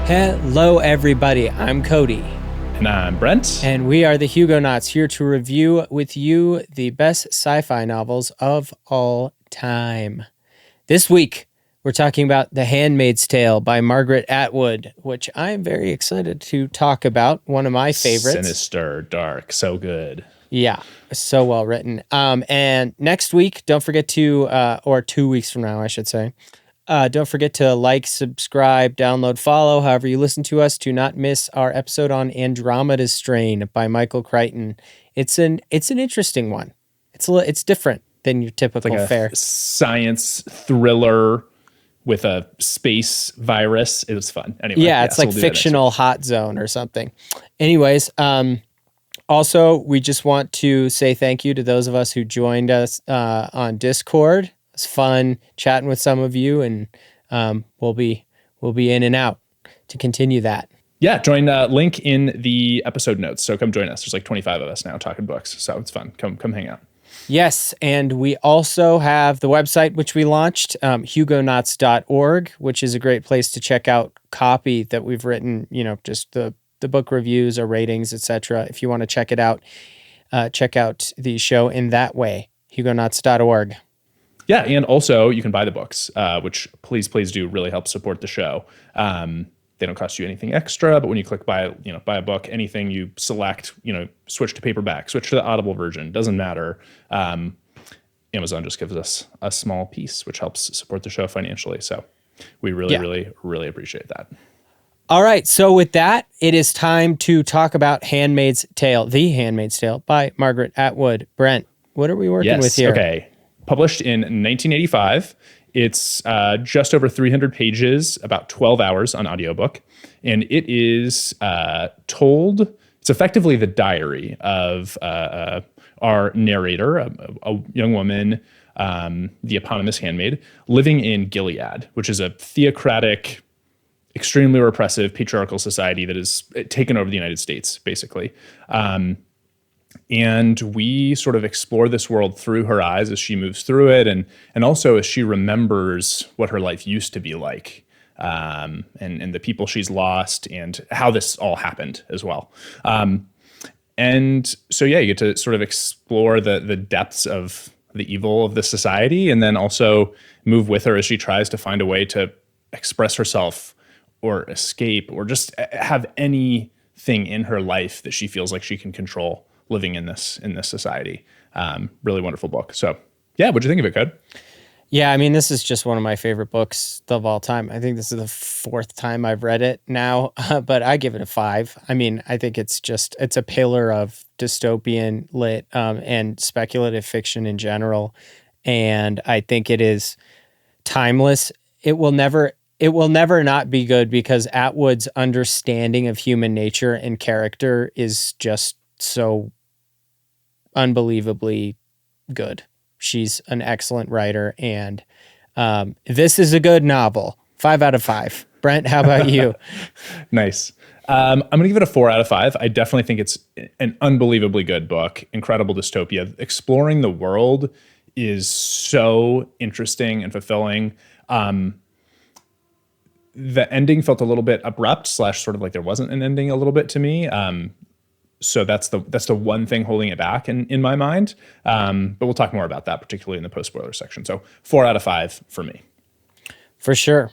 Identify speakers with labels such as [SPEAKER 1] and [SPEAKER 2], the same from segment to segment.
[SPEAKER 1] Hello, everybody. I'm Cody.
[SPEAKER 2] And I'm Brent.
[SPEAKER 1] And we are the Hugonauts, here to review with you the best sci-fi novels of all time. This week, we're talking about The Handmaid's Tale by Margaret Atwood, which I am very excited to talk about. One of my favorites.
[SPEAKER 2] Sinister, dark, so good.
[SPEAKER 1] Yeah, so well written. And next week, don't forget to, or 2 weeks from now, I should say, don't forget to like, subscribe, download, follow, however you listen to us, to not miss our episode on Andromeda's Strain by Michael Crichton. It's an interesting one. It's different than your typical
[SPEAKER 2] like
[SPEAKER 1] fare.
[SPEAKER 2] Science thriller with a space virus. It was fun. Anyway,
[SPEAKER 1] yeah, it's like fictional hot zone or something. Anyways, also, we just want to say thank you to those of us who joined us on Discord. It's fun chatting with some of you, and we'll be in and out to continue that.
[SPEAKER 2] Yeah, join link in the episode notes. So come join us. There's like 25 of us now talking books, so it's fun. Come hang out.
[SPEAKER 1] Yes, and we also have the website which we launched, Hugonauts.org, which is a great place to check out copy that we've written. You know, just the book reviews or ratings, etc. If you want to check it out, check out the show in that way. Hugonauts.org.
[SPEAKER 2] Yeah, and also you can buy the books, which please do really help support the show. They don't cost you anything extra, but when you click buy a book, anything you select, switch to paperback, switch to the Audible version, doesn't matter. Amazon just gives us a small piece, which helps support the show financially. So we really appreciate that.
[SPEAKER 1] All right, so with that, it is time to talk about Handmaid's Tale, The Handmaid's Tale by Margaret Atwood. Brent, what are we working with here?
[SPEAKER 2] Okay. Published in 1985. It's just over 300 pages, about 12 hours on audiobook. And it is it's effectively the diary of our narrator, a young woman, the eponymous handmaid, living in Gilead, which is a theocratic, extremely repressive patriarchal society that has taken over the United States, basically. And we sort of explore this world through her eyes as she moves through it, and also as she remembers what her life used to be like, and the people she's lost, and how this all happened as well. And so, yeah, you get to sort of explore the depths of the evil of this society, and then also move with her as she tries to find a way to express herself or escape or just have anything in her life that she feels like she can control living in this society. Really wonderful book. So yeah, what'd you think of it, Code?
[SPEAKER 1] Yeah, I mean, this is just one of my favorite books of all time. I think this is the fourth time I've read it now, but I give it a 5. I mean, I think it's a pillar of dystopian lit and speculative fiction in general. And I think it is timeless. It will never not be good, because Atwood's understanding of human nature and character is just so unbelievably good. She's an excellent writer, and this is a good novel. 5 out of 5. Brent, how about you?
[SPEAKER 2] Nice. I'm going to give it a 4 out of 5. I definitely think it's an unbelievably good book. Incredible dystopia. Exploring the world is so interesting and fulfilling. The ending felt a little bit abrupt / sort of like there wasn't an ending a little bit to me. So that's the one thing holding it back in my mind. But we'll talk more about that, particularly in the post-spoiler section. So 4 out of 5 for me. For
[SPEAKER 1] sure.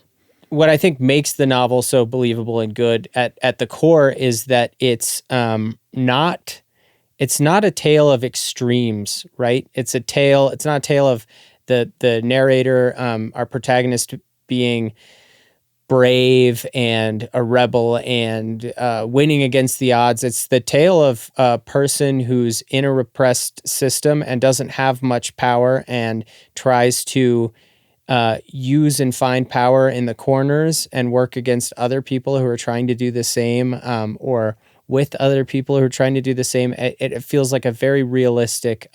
[SPEAKER 1] What I think makes the novel so believable and good at the core is that it's not a tale of extremes, right? It's not a tale of the narrator, our protagonist, being brave and a rebel and winning against the odds. It's the tale of a person who's in a repressed system and doesn't have much power and tries to use and find power in the corners and work against other people who are trying to do the same, or with other people who are trying to do the same. It feels like a very realistic,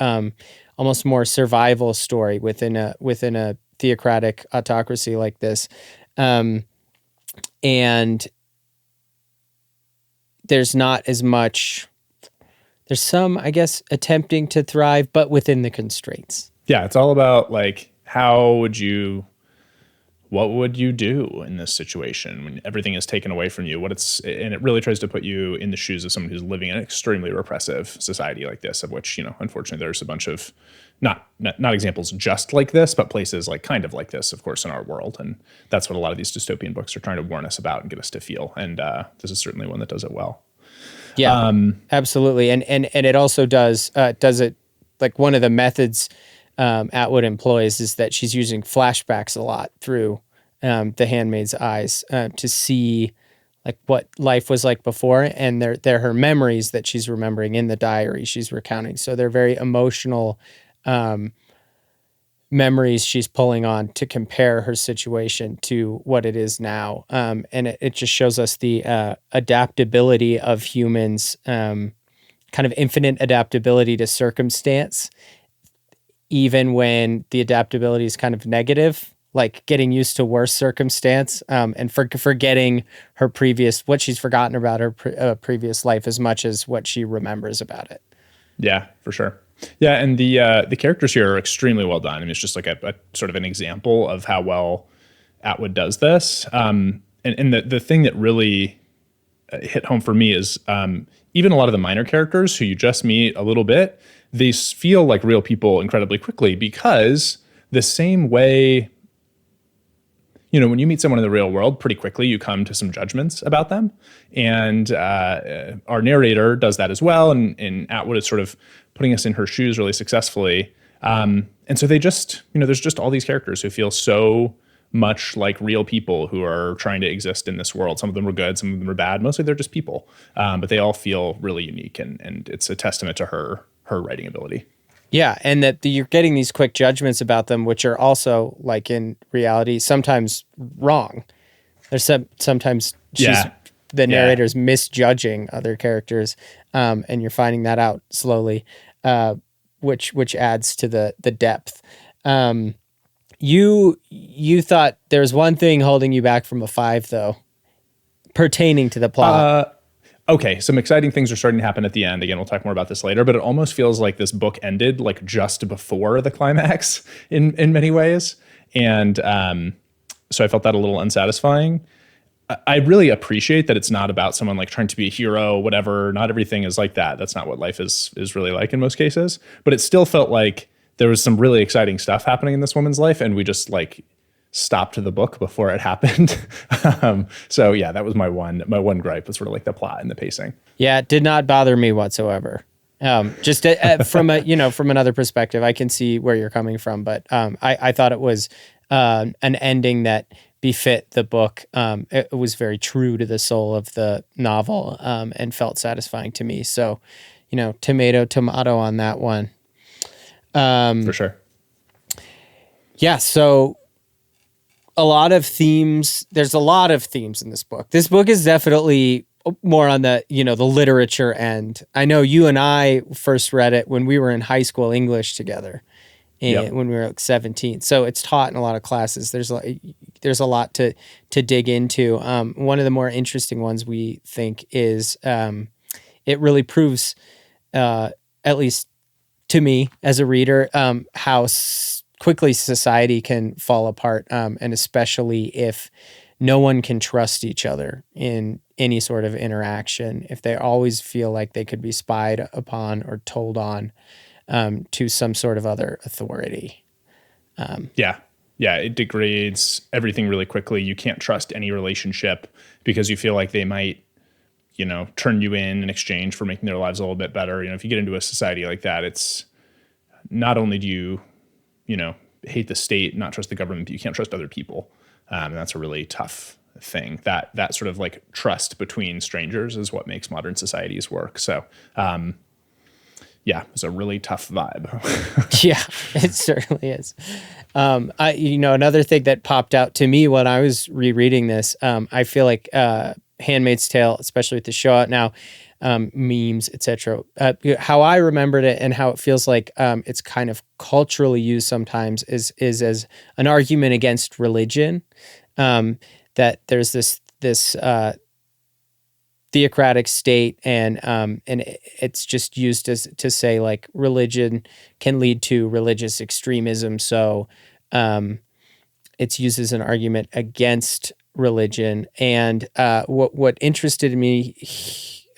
[SPEAKER 1] almost more survival story within a theocratic autocracy like this. And there's not as much, there's some, I guess, attempting to thrive, but within the constraints.
[SPEAKER 2] Yeah, it's all about like, how would you what would you do in this situation when everything is taken away from you? And it really tries to put you in the shoes of someone who's living in an extremely repressive society like this, of which, unfortunately there's a bunch of not examples just like this, but places like kind of like this, of course, in our world. And that's what a lot of these dystopian books are trying to warn us about and get us to feel. And this is certainly one that does it well.
[SPEAKER 1] Yeah, absolutely. And it also does it, like one of the methods Atwood employs is that she's using flashbacks a lot through the Handmaid's eyes to see like what life was like before, and they're her memories that she's remembering in the diary she's recounting. So they're very emotional memories she's pulling on to compare her situation to what it is now. And it just shows us the adaptability of humans, kind of infinite adaptability to circumstance, even when the adaptability is kind of negative, like getting used to worse circumstance, and forgetting what she's forgotten about her previous life as much as what she remembers about it.
[SPEAKER 2] Yeah, for sure. Yeah, and the characters here are extremely well done. I mean, it's just like a sort of an example of how well Atwood does this. And the thing that really hit home for me is even a lot of the minor characters who you just meet a little bit, they feel like real people incredibly quickly, because the same way, when you meet someone in the real world, pretty quickly you come to some judgments about them. And our narrator does that as well. And Atwood is sort of putting us in her shoes really successfully. And so they just, there's just all these characters who feel so much like real people who are trying to exist in this world. Some of them are good, some of them are bad. Mostly they're just people. But they all feel really unique. And it's a testament to her writing ability.
[SPEAKER 1] Yeah, and that you're getting these quick judgments about them, which are also, like in reality, sometimes wrong. There's sometimes the narrator's misjudging other characters, and you're finding that out slowly, which adds to the depth. You thought there was one thing holding you back from a 5, though, pertaining to the plot.
[SPEAKER 2] Okay, some exciting things are starting to happen at the end. Again, we'll talk more about this later, but it almost feels like this book ended like just before the climax in many ways. And so I felt that a little unsatisfying. I really appreciate that it's not about someone like trying to be a hero, whatever. Not everything is like that. That's not what life is really like in most cases. But it still felt like there was some really exciting stuff happening in this woman's life, and we just like stopped the book before it happened. So yeah, that was my one gripe, was sort of like the plot and the pacing.
[SPEAKER 1] Yeah, it did not bother me whatsoever. Just from from another perspective, I can see where you're coming from, but I thought it was an ending that befit the book. It was very true to the soul of the novel, and felt satisfying to me. So, tomato on that one.
[SPEAKER 2] For sure.
[SPEAKER 1] Yeah. So there's a lot of themes in this book. This book is definitely more on the, the literature end. I know you and I first read it when we were in high school English together, and when we were like 17. So it's taught in a lot of classes. There's a lot to dig into. One of the more interesting ones we think is it really proves, at least to me as a reader, how quickly society can fall apart, and especially if no one can trust each other in any sort of interaction, if they always feel like they could be spied upon or told on to some sort of other authority.
[SPEAKER 2] It degrades everything really quickly. You can't trust any relationship because you feel like they might, turn you in exchange for making their lives a little bit better. If you get into a society like that, it's not only do you hate the state, not trust the government, but you can't trust other people. And that's a really tough thing. That sort of like trust between strangers is what makes modern societies work. So, it's a really tough vibe.
[SPEAKER 1] Yeah, it certainly is. Another thing that popped out to me when I was rereading this, I feel like Handmaid's Tale, especially with the show out now, memes, etc. How I remembered it and how it feels like it's kind of culturally used sometimes is as an argument against religion. That there's this theocratic state, and it's just used to say like religion can lead to religious extremism. So it's used as an argument against religion. And what interested me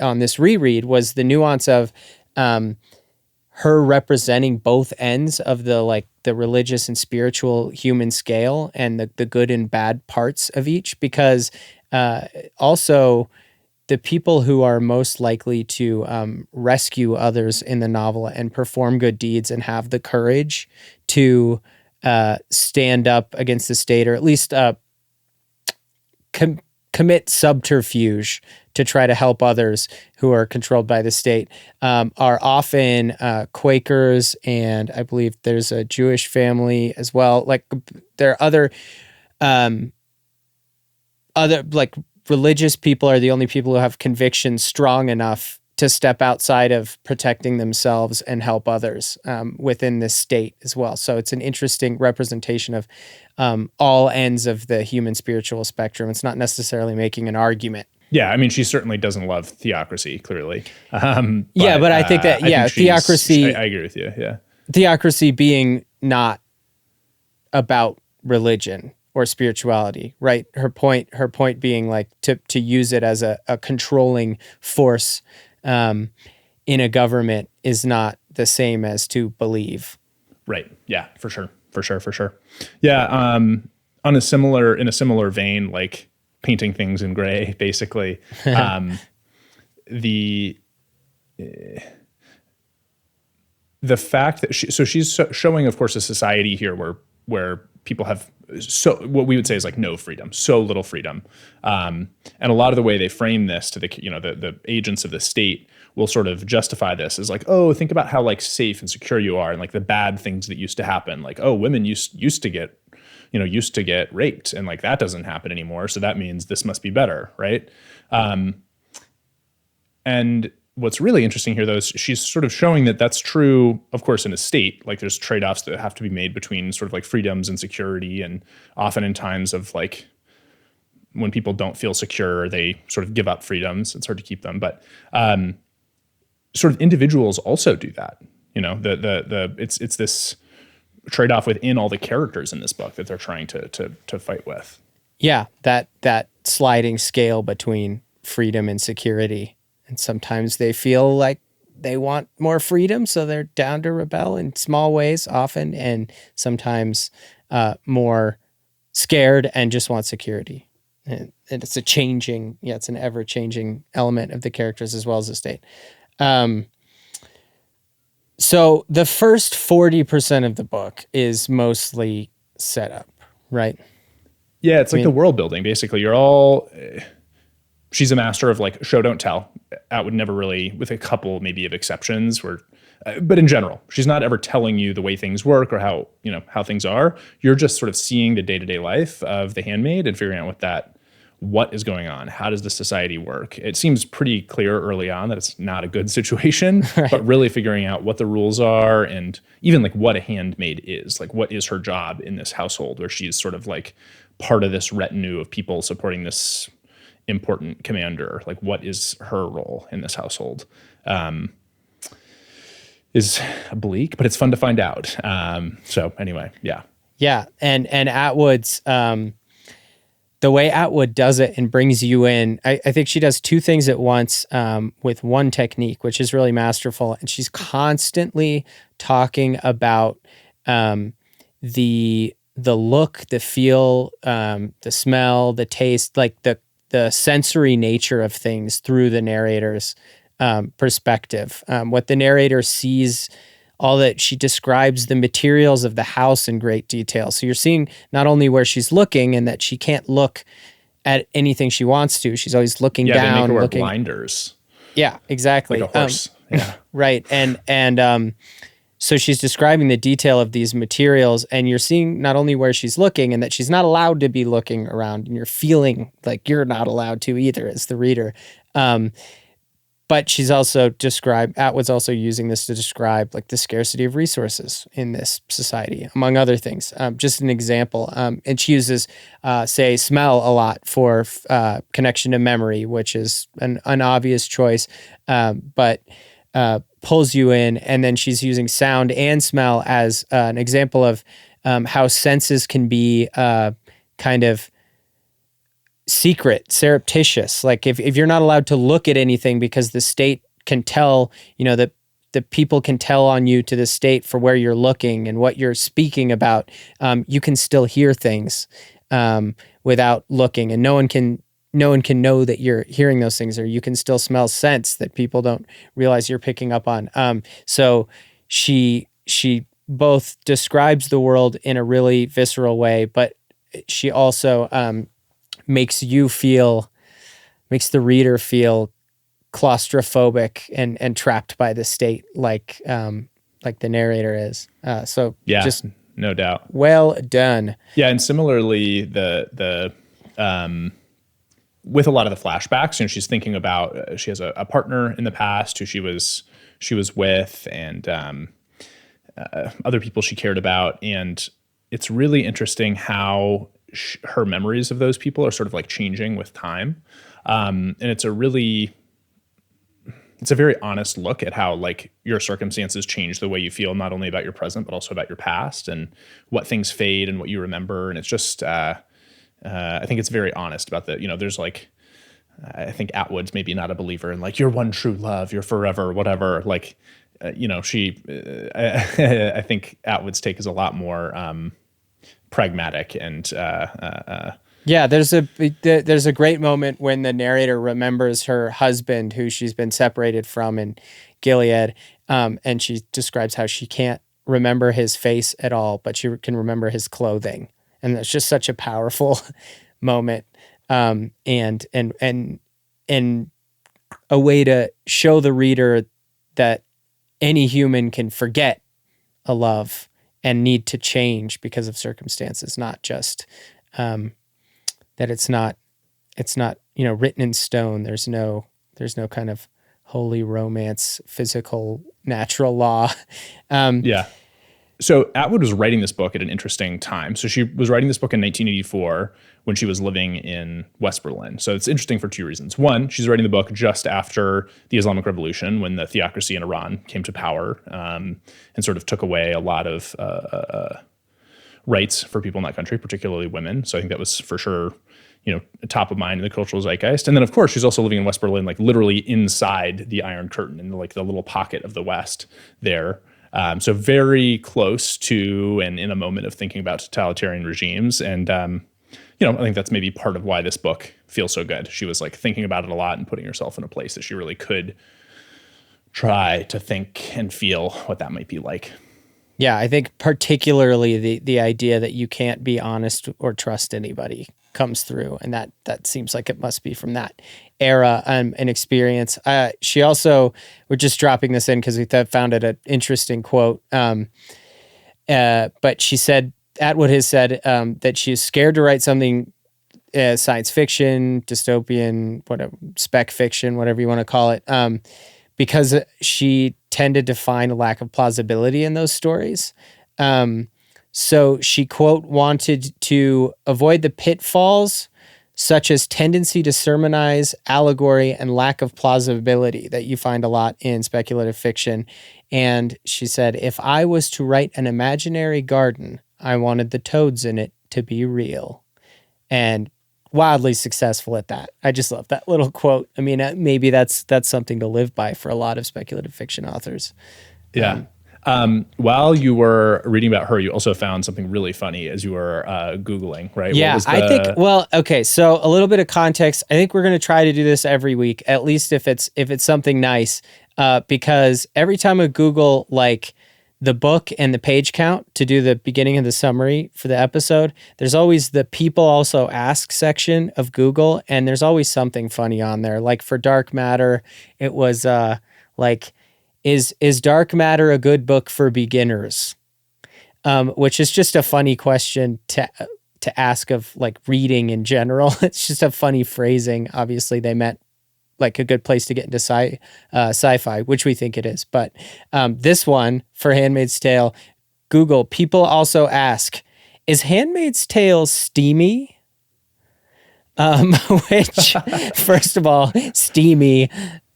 [SPEAKER 1] on this reread was the nuance of her representing both ends of the religious and spiritual human scale, and the good and bad parts of each, because also the people who are most likely to rescue others in the novel and perform good deeds and have the courage to stand up against the state, or at least commit subterfuge to try to help others who are controlled by the state, are often Quakers, and I believe there's a Jewish family as well. Like there are other like religious people are the only people who have convictions strong enough to step outside of protecting themselves and help others within this state as well. So it's an interesting representation of all ends of the human spiritual spectrum. It's not necessarily making an argument.
[SPEAKER 2] Yeah, I mean, she certainly doesn't love theocracy, clearly.
[SPEAKER 1] But I think that, theocracy...
[SPEAKER 2] I agree with you, yeah.
[SPEAKER 1] Theocracy being not about religion or spirituality, right? Her point being like to use it as a controlling force in a government is not the same as to believe. Right.
[SPEAKER 2] Yeah, for sure. Yeah. In a similar vein, like painting things in gray, basically, the fact that she's showing, of course, a society here where people have what we would say is like no freedom, so little freedom. And a lot of the way they frame this to the agents of the state will sort of justify this as like, oh, think about how like safe and secure you are, and like the bad things that used to happen. Like, oh, women used to get raped, and like that doesn't happen anymore. So that means this must be better. Right. And what's really interesting here, though, is she's sort of showing that that's true, of course, in a state. Like there's trade-offs that have to be made between sort of like freedoms and security. And often in times of like when people don't feel secure, they sort of give up freedoms. It's hard to keep them. But sort of individuals also do that. It's this trade-off within all the characters in this book that they're trying to fight with.
[SPEAKER 1] Yeah, that sliding scale between freedom and security. And sometimes they feel like they want more freedom, so they're down to rebel in small ways often, and sometimes more scared and just want security. And it's it's an ever-changing element of the characters as well as the state. So the first 40% of the book is mostly set up, right?
[SPEAKER 2] Yeah, it's like the world building, basically. She's a master of like show, don't tell. Atwood never really, with a couple maybe of exceptions, but in general, she's not ever telling you the way things work or how things are. You're just sort of seeing the day-to-day life of the handmaid and figuring out what is going on. How does the society work? It seems pretty clear early on that it's not a good situation, right. But really figuring out what the rules are and even like what a handmaid is, like what is her job in this household where she's sort of like part of this retinue of people supporting this important commander. Like what is her role in this household? Is bleak, but it's fun to find out. So anyway, yeah.
[SPEAKER 1] Yeah. And Atwood's, the way Atwood does it and brings you in, I think she does two things at once with one technique, which is really masterful. And she's constantly talking about the look, the feel, the smell, the taste, like the sensory nature of things through the narrator's perspective. What the narrator sees, all that she describes the materials of the house in great detail. So you're seeing not only where she's looking and that she can't look at anything she wants to. She's always looking down.
[SPEAKER 2] Yeah, they make her wear blinders.
[SPEAKER 1] Yeah, exactly.
[SPEAKER 2] Like a horse. Yeah.
[SPEAKER 1] Right. And so she's describing the detail of these materials, and you're seeing not only where she's looking and that she's not allowed to be looking around, and you're feeling like you're not allowed to either as the reader. But she's also Atwood's also using this to describe like the scarcity of resources in this society, among other things. Just an example. And she uses, say, smell a lot for connection to memory, which is an obvious choice, but pulls you in. And then she's using sound and smell as an example of how senses can be kind of secret, surreptitious. Like if you're not allowed to look at anything because the state can tell, that the people can tell on you to the state for where you're looking and what you're speaking about, you can still hear things without looking, and no one can know that you're hearing those things, or you can still smell scents that people don't realize you're picking up on. So she both describes the world in a really visceral way, but she also makes the reader feel claustrophobic and trapped by the state, like the narrator is. So
[SPEAKER 2] yeah,
[SPEAKER 1] just
[SPEAKER 2] no doubt.
[SPEAKER 1] Well done.
[SPEAKER 2] Yeah, and similarly, the with a lot of the flashbacks, she's thinking about she has a partner in the past who she was with, and other people she cared about, and it's really interesting how her memories of those people are sort of like changing with time, and it's a very honest look at how like your circumstances change the way you feel, not only about your present, but also about your past, and what things fade and what you remember. And it's just, I think it's very honest about there's like, I think Atwood's maybe not a believer in like, your one true love, you're forever, whatever. Like, I think Atwood's take is a lot more pragmatic and,
[SPEAKER 1] yeah, there's a great moment when the narrator remembers her husband, who she's been separated from in Gilead, and she describes how she can't remember his face at all, but she can remember his clothing, and that's just such a powerful moment, and a way to show the reader that any human can forget a love and need to change because of circumstances, not just that it's not written in stone. There's no kind of holy romance, physical, natural law.
[SPEAKER 2] Yeah. So Atwood was writing this book at an interesting time. So she was writing this book in 1984 when she was living in West Berlin. So it's interesting for two reasons. One, she's writing the book just after the Islamic Revolution, when the theocracy in Iran came to power, and sort of took away a lot of rights for people in that country, particularly women. So I think that was for sure, top of mind in the cultural zeitgeist. And then of course she's also living in West Berlin, like literally inside the Iron Curtain, in like the little pocket of the West there. So very close to, and in a moment of thinking about totalitarian regimes. And, I think that's maybe part of why this book feels so good. She was like thinking about it a lot and putting herself in a place that she really could try to think and feel what that might be like.
[SPEAKER 1] Yeah, I think particularly the idea that you can't be honest or trust anybody comes through, and that seems like it must be from that era and experience. She also, we're just dropping this in because we found it an interesting quote, but she said, Atwood has said that she's scared to write something science fiction, dystopian, whatever, spec fiction, whatever you want to call it, because she tended to find a lack of plausibility in those stories. So she, quote, wanted to avoid the pitfalls such as tendency to sermonize, allegory, and lack of plausibility that you find a lot in speculative fiction. And she said, if I was to write an imaginary garden, I wanted the toads in it to be real. And wildly successful at that. I just love that little quote. I mean, maybe that's something to live by for a lot of speculative fiction authors.
[SPEAKER 2] Yeah. While you were reading about her, you also found something really funny as you were Googling, right?
[SPEAKER 1] Yeah, I think, well, okay. So a little bit of context. I think we're going to try to do this every week, at least if it's something nice, because every time I Google like the book and the page count to do the beginning of the summary for the episode, there's always the people also ask section of Google, and there's always something funny on there. Like for Dark Matter, it was like, is Dark Matter a good book for beginners? Which is just a funny question to ask of like reading in general. It's just a funny phrasing. Obviously, they meant like a good place to get into sci-fi, which we think it is. But this one for Handmaid's Tale, Google, people also ask, is Handmaid's Tale steamy? Which, first of all, steamy,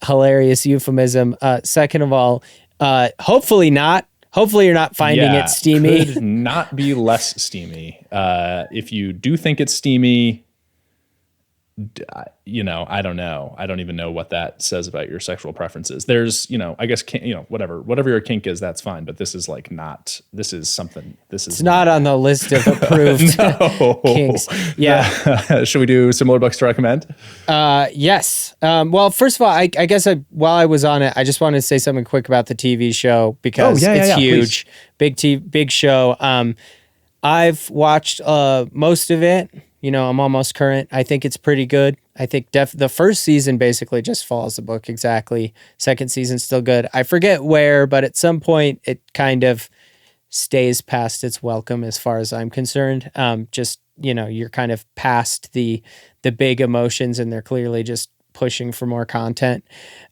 [SPEAKER 1] hilarious euphemism. Second of all, hopefully not. hopefully you're not finding it steamy.
[SPEAKER 2] Could not be less steamy. If you do think it's steamy, I don't know. I don't even know what that says about your sexual preferences. There's, I guess, whatever your kink is, that's fine. But this is like not, this is something,
[SPEAKER 1] it's not on the list of approved kinks. Yeah.
[SPEAKER 2] Should we do similar books to recommend?
[SPEAKER 1] Yes. Well, first of all, I guess while I was on it, I just wanted to say something quick about the TV show because it's huge. Please. Big show. I've watched most of it. I'm almost current. I think it's pretty good. I think the first season basically just follows the book exactly. Second season's still good. I forget where, but at some point it kind of stays past its welcome as far as I'm concerned. You're kind of past the big emotions and they're clearly just pushing for more content.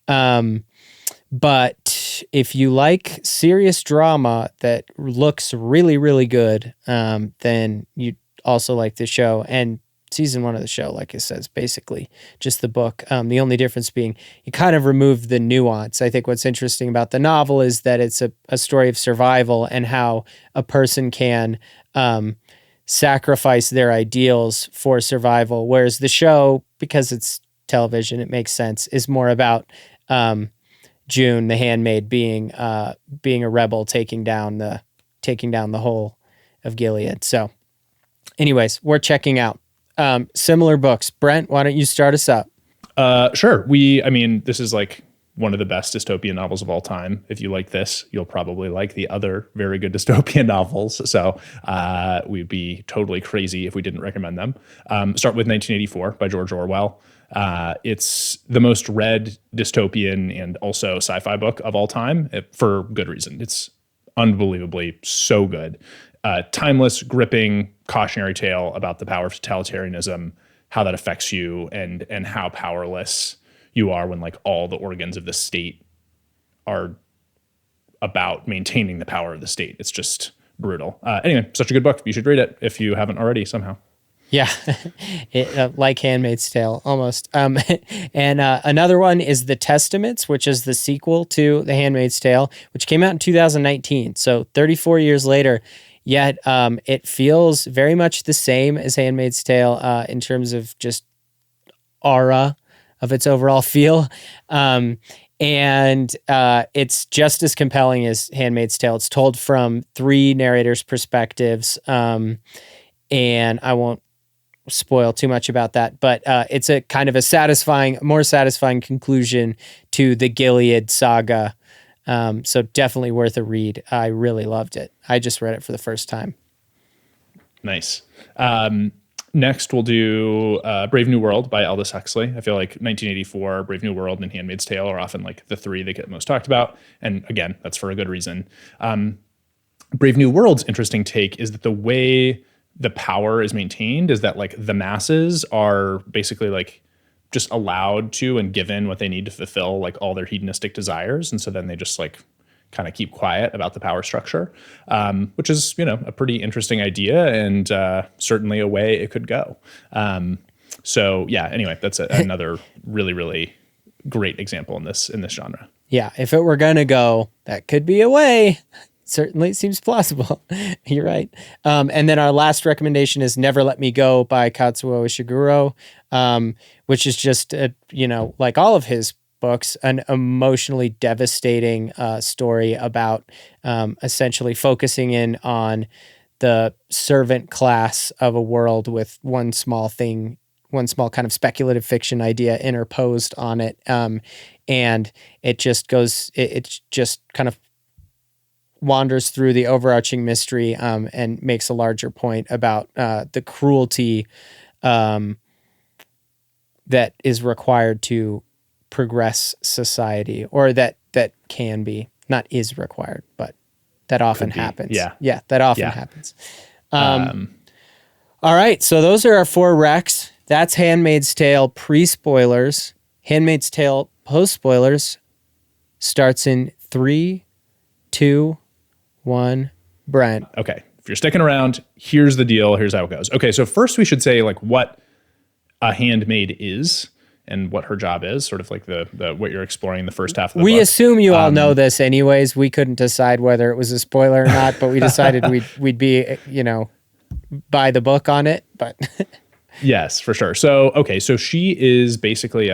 [SPEAKER 1] But if you like serious drama that looks really, really good, then you also like the show. And season 1 of the show, like I said, is basically just the book. The only difference being you kind of remove the nuance. I think what's interesting about the novel is that it's a story of survival and how a person can sacrifice their ideals for survival. Whereas the show, because it's television, it makes sense, is more about June, the handmaid, being a rebel, taking down the whole of Gilead. So anyways, we're checking out similar books. Brent, why don't you start us up?
[SPEAKER 2] Sure. This is like one of the best dystopian novels of all time. If you like this, you'll probably like the other very good dystopian novels. So we'd be totally crazy if we didn't recommend them. Start with 1984 by George Orwell. It's the most read dystopian and also sci-fi book of all time for good reason. It's unbelievably so good. Timeless, gripping, cautionary tale about the power of totalitarianism, how that affects you, and how powerless you are when like all the organs of the state are about maintaining the power of the state. It's just brutal. Anyway, such a good book. You should read it if you haven't already somehow.
[SPEAKER 1] Yeah, like Handmaid's Tale, almost. And another one is The Testaments, which is the sequel to The Handmaid's Tale, which came out in 2019. So 34 years later. Yet it feels very much the same as Handmaid's Tale in terms of just aura of its overall feel. And it's just as compelling as Handmaid's Tale. It's told from 3 narrators' perspectives. And I won't spoil too much about that, but it's a kind of more satisfying conclusion to the Gilead saga. So definitely worth a read. I really loved it. I just read it for the first time.
[SPEAKER 2] Nice. Next, we'll do Brave New World by Aldous Huxley. I feel like 1984, Brave New World, and Handmaid's Tale are often like the 3 that get most talked about. And again, that's for a good reason. Brave New World's interesting take is that the way the power is maintained is that like the masses are basically like just allowed to and given what they need to fulfill like all their hedonistic desires. And so then they just like kind of keep quiet about the power structure, which is, a pretty interesting idea and certainly a way it could go. So yeah, anyway, that's another really, really great example in this genre.
[SPEAKER 1] Yeah. If it were going to go, that could be a way. Certainly seems plausible. You're right. And then our last recommendation is Never Let Me Go by Kazuo Ishiguro, which is just, like all of his books, an emotionally devastating story about essentially focusing in on the servant class of a world with one small kind of speculative fiction idea interposed on it. And it just kind of wanders through the overarching mystery and makes a larger point about the cruelty that is required to progress society, or that can be, not is required, but that often happens. Yeah, that often happens. All right, so those are our 4 recs. That's Handmaid's Tale pre-spoilers. Handmaid's Tale post-spoilers starts in 3, 2, 1, Brent.
[SPEAKER 2] Okay. If you're sticking around, here's the deal. Here's how it goes. Okay. So first we should say like what a handmaid is. and what her job is, sort of like the what you're exploring in the first half of the
[SPEAKER 1] We
[SPEAKER 2] book.
[SPEAKER 1] assume you all know this anyways. We couldn't decide whether it was a spoiler or not, but we decided we'd be, by the book on it. But
[SPEAKER 2] Yes, for sure. So, okay, so she is basically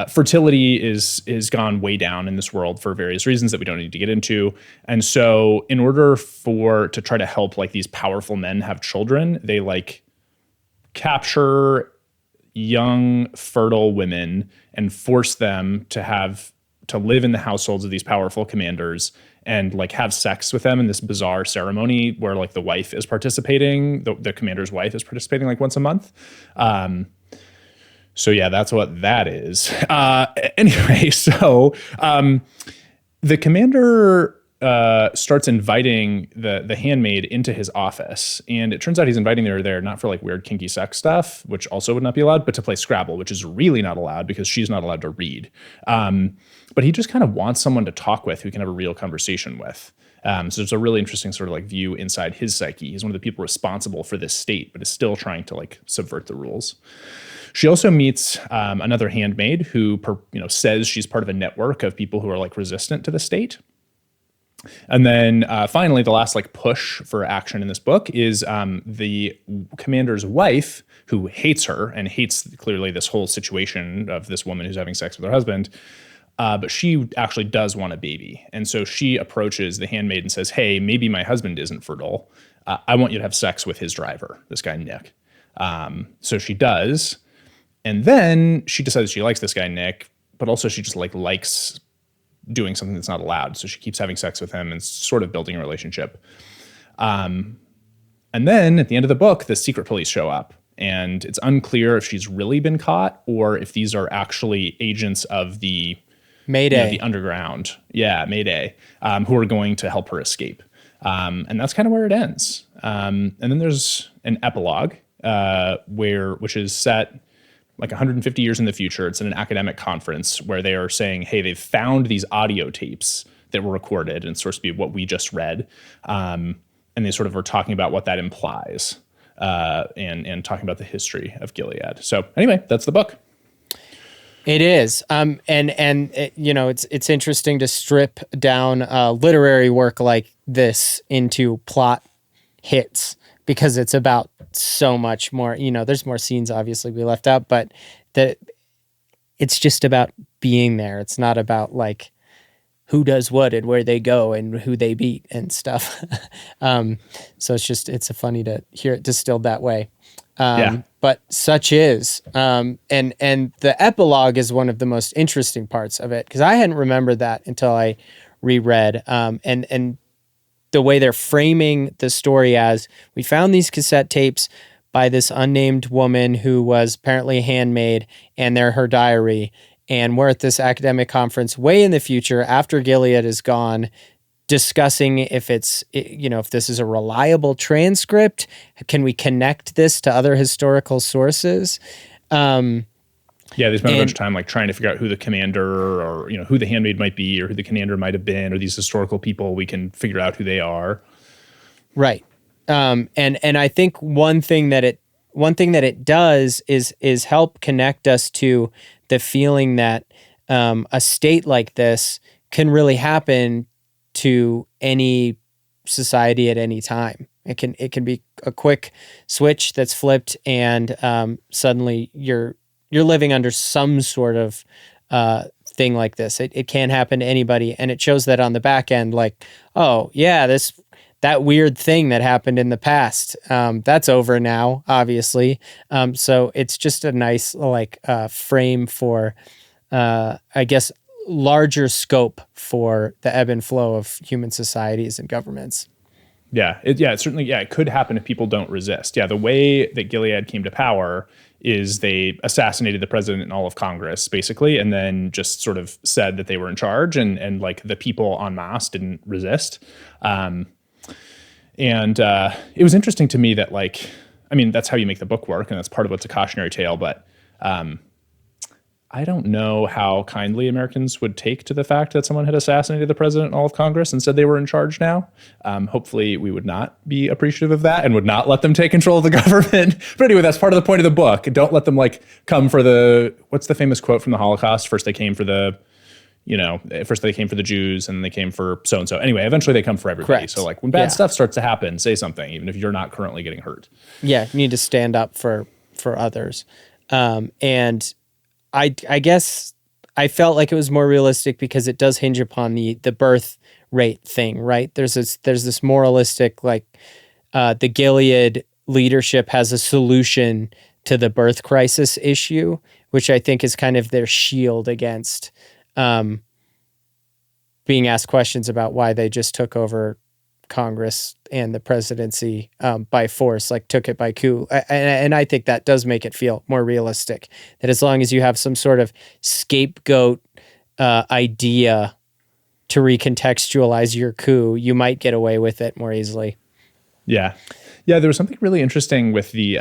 [SPEAKER 2] fertility is gone way down in this world for various reasons that we don't need to get into. And so in order to try to help like these powerful men have children, they like capture young fertile women and force them to live in the households of these powerful commanders and like have sex with them in this bizarre ceremony where like the wife is participating, the commander's wife is participating like once a month. So yeah, that's what that is. Anyway, so the commander starts inviting the handmaid into his office, and it turns out he's inviting her there not for like weird kinky sex stuff, which also would not be allowed, but to play Scrabble, which is really not allowed because she's not allowed to read. But he just kind of wants someone to talk with who can have a real conversation with. So it's a really interesting sort of like view inside his psyche. He's one of the people responsible for this state, but is still trying to like subvert the rules. She also meets another handmaid who says she's part of a network of people who are like resistant to the state. And then finally, the last like push for action in this book is the commander's wife, who hates her and hates clearly this whole situation of this woman who's having sex with her husband. But she actually does want a baby. And so she approaches the handmaid and says, hey, maybe my husband isn't fertile. I want you to have sex with his driver, this guy, Nick. So she does. And then she decides she likes this guy, Nick, but also she just like likes doing something that's not allowed. So she keeps having sex with him and sort of building a relationship. And then at the end of the book, the secret police show up. And it's unclear if she's really been caught or if these are actually agents of the
[SPEAKER 1] Mayday,
[SPEAKER 2] the underground. Yeah, Mayday, who are going to help her escape. And that's kind of where it ends. And then there's an epilogue which is set like 150 years in the future. It's in an academic conference where they are saying, hey, they've found these audio tapes that were recorded and it's supposed to be what we just read. And they sort of are talking about what that implies and talking about the history of Gilead. So anyway, that's the book.
[SPEAKER 1] it is. It's interesting to strip down literary work like this into plot hits because it's about so much more. There's more scenes obviously we left out, but it's just about being there. It's not about like who does what and where they go and who they beat and stuff. So it's funny to hear it distilled that way. But such is. And the epilogue is one of the most interesting parts of it because I hadn't remembered that until I reread. And the way they're framing the story as we found these cassette tapes by this unnamed woman who was apparently a handmaid, and they're her diary. And we're at this academic conference way in the future after Gilead is gone, discussing if if this is a reliable transcript. Can we connect this to other historical sources?
[SPEAKER 2] They spent a bunch of time like trying to figure out who the commander or who the handmaid might be or who the commander might have been or these historical people. We can figure out who they are.
[SPEAKER 1] Right. And I think one thing that it does is help connect us to the feeling that a state like this can really happen to any society at any time. It can be a quick switch that's flipped, and suddenly you're living under some sort of thing like this. It can happen to anybody, and it shows that on the back end. Like, oh yeah, that weird thing that happened in the past, that's over now, obviously. So it's just a nice frame for, I guess, larger scope for the ebb and flow of human societies and governments.
[SPEAKER 2] It certainly it could happen if people don't resist. The way that Gilead came to power is they assassinated the president and all of Congress, basically, and then just sort of said that they were in charge, and like the people en masse didn't resist. And it was interesting to me that that's how you make the book work, and that's part of what's a cautionary tale. But I don't know how kindly Americans would take to the fact that someone had assassinated the president and all of Congress and said they were in charge now. Hopefully we would not be appreciative of that and would not let them take control of the government. But anyway, that's part of the point of the book. Don't let them like come for what's the famous quote from the Holocaust? First they came for the Jews and they came for so-and-so. Anyway, eventually they come for everybody.
[SPEAKER 1] Correct.
[SPEAKER 2] So like when bad stuff starts to happen, say something, even if you're not currently getting hurt.
[SPEAKER 1] Yeah, you need to stand up for others. And I guess I felt like it was more realistic because it does hinge upon the birth rate thing, right? There's this moralistic, like the Gilead leadership has a solution to the birth crisis issue, which I think is kind of their shield against being asked questions about why they just took over Congress and the presidency by force, like took it by coup. And I think that does make it feel more realistic, that as long as you have some sort of scapegoat idea to recontextualize your coup, you might get away with it more easily.
[SPEAKER 2] Yeah. Yeah, there was something really interesting with the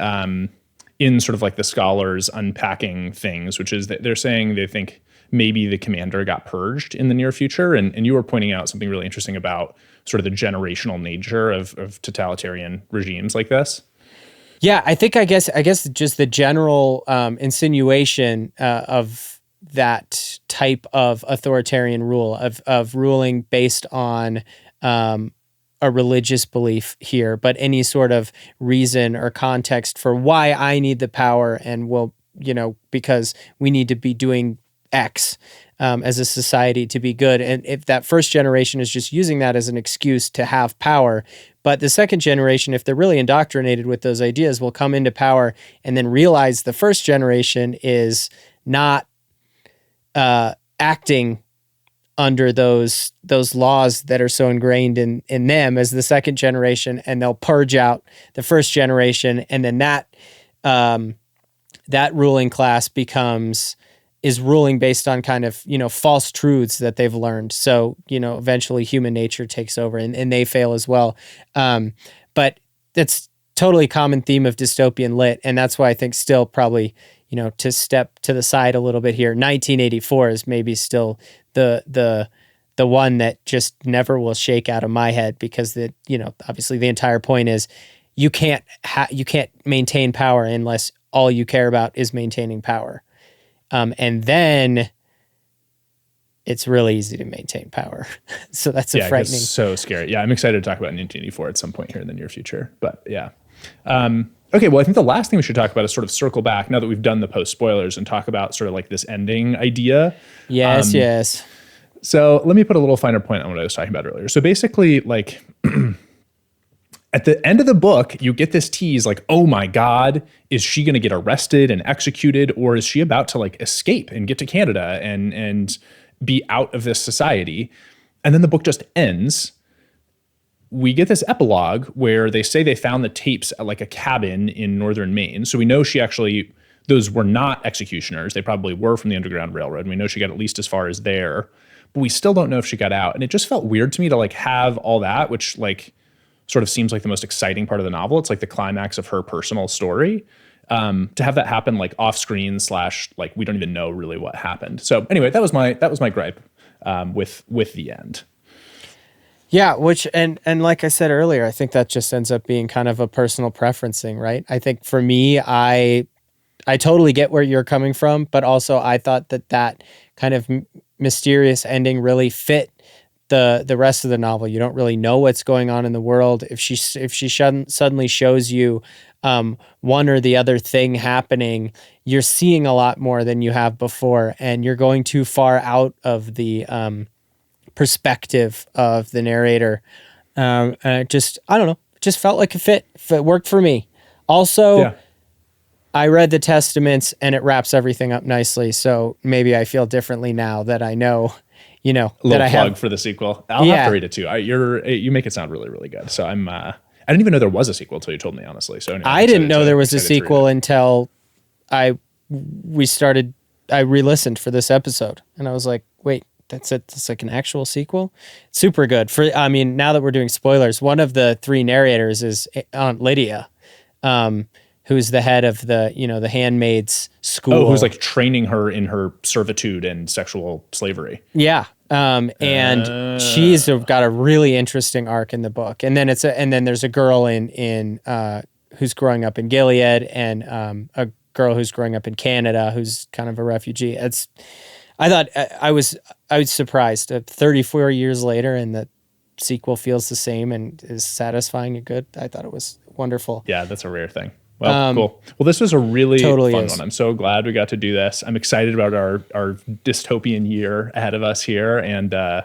[SPEAKER 2] in sort of like the scholars unpacking things, which is that they're saying they think maybe the commander got purged in the near future. And you were pointing out something really interesting about sort of the generational nature of totalitarian regimes like this.
[SPEAKER 1] Yeah, I guess just the general insinuation of that type of authoritarian rule, of ruling based on a religious belief here, but any sort of reason or context for why I need the power and because we need to be doing X as a society to be good. And if that first generation is just using that as an excuse to have power, but the second generation, if they're really indoctrinated with those ideas, will come into power and then realize the first generation is not acting under those laws that are so ingrained in them as the second generation, and they'll purge out the first generation, and then that ruling class is ruling based on kind of, false truths that they've learned. So, eventually human nature takes over and they fail as well. But that's totally common theme of dystopian lit. And that's why I think still probably, to step to the side a little bit here, 1984 is maybe still the one that just never will shake out of my head, because obviously the entire point is you can't maintain power unless all you care about is maintaining power. And then it's really easy to maintain power. So that's frightening.
[SPEAKER 2] It's so scary. Yeah, I'm excited to talk about 1984 at some point here in the near future. But yeah. Okay, well, I think the last thing we should talk about is sort of circle back now that we've done the post spoilers and talk about sort of like this ending idea.
[SPEAKER 1] Yes.
[SPEAKER 2] So let me put a little finer point on what I was talking about earlier. So basically, like at the end of the book, you get this tease like, oh my God, is she going to get arrested and executed, or is she about to like escape and get to Canada and be out of this society? And then the book just ends. We get this epilogue where they say they found the tapes at like a cabin in northern Maine. So we know those were not executioners. They probably were from the Underground Railroad. And we know she got at least as far as there, but we still don't know if she got out. And it just felt weird to me to like have all that, which like sort of seems like the most exciting part of the novel. It's like the climax of her personal story. To have that happen like off screen / like we don't even know really what happened. So anyway, that was my gripe with the end.
[SPEAKER 1] Yeah, which and like I said earlier, I think that just ends up being kind of a personal preference thing, right? I think for me, I totally get where you're coming from, but also I thought that kind of mysterious ending really fit the rest of the novel. You don't really know what's going on in the world. If she suddenly shows you one or the other thing happening, you're seeing a lot more than you have before, and you're going too far out of the perspective of the narrator. I don't know, it just felt like a fit. It worked for me. Also, yeah. I read the Testaments and it wraps everything up nicely. So maybe I feel differently now that I know,
[SPEAKER 2] a little plug for the sequel. I'll have to read it too. You make it sound really, really good. So I didn't even know there was a sequel until you told me, honestly. So anyway,
[SPEAKER 1] I didn't know there was a sequel until I re-listened for this episode, and I was like, wait, that's it. It's like an actual sequel. Super good. Now that we're doing spoilers, one of the three narrators is Aunt Lydia, who's the head of the Handmaid's school.
[SPEAKER 2] Oh, who's like training her in her servitude and sexual slavery.
[SPEAKER 1] Yeah. And she's got a really interesting arc in the book. And then there's a girl in who's growing up in Gilead, and a girl who's growing up in Canada who's kind of a refugee. I was surprised 34 years later, and the sequel feels the same and is satisfying and good. I thought it was wonderful.
[SPEAKER 2] Yeah, that's a rare thing. Well, cool. Well, this was a really fun one. I'm so glad we got to do this. I'm excited about our dystopian year ahead of us here. And I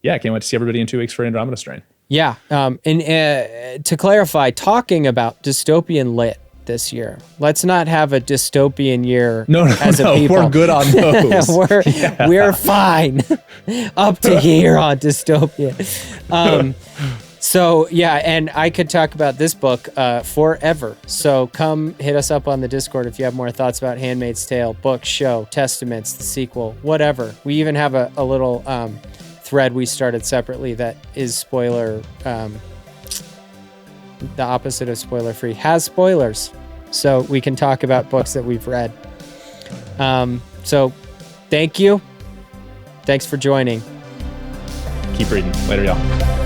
[SPEAKER 2] can't wait to see everybody in 2 weeks for Andromeda Strain. Yeah.
[SPEAKER 1] And to clarify, talking about dystopian lit this year, let's not have a dystopian year as a people.
[SPEAKER 2] We're good on those.
[SPEAKER 1] We're fine up to here on dystopia. So, and I could talk about this book forever. So come hit us up on the Discord if you have more thoughts about Handmaid's Tale, book, show, testaments, the sequel, whatever. We even have a little thread we started separately that is spoiler, the opposite of spoiler free, has spoilers. So we can talk about books that we've read. So thank you. Thanks for joining.
[SPEAKER 2] Keep reading. Later, y'all.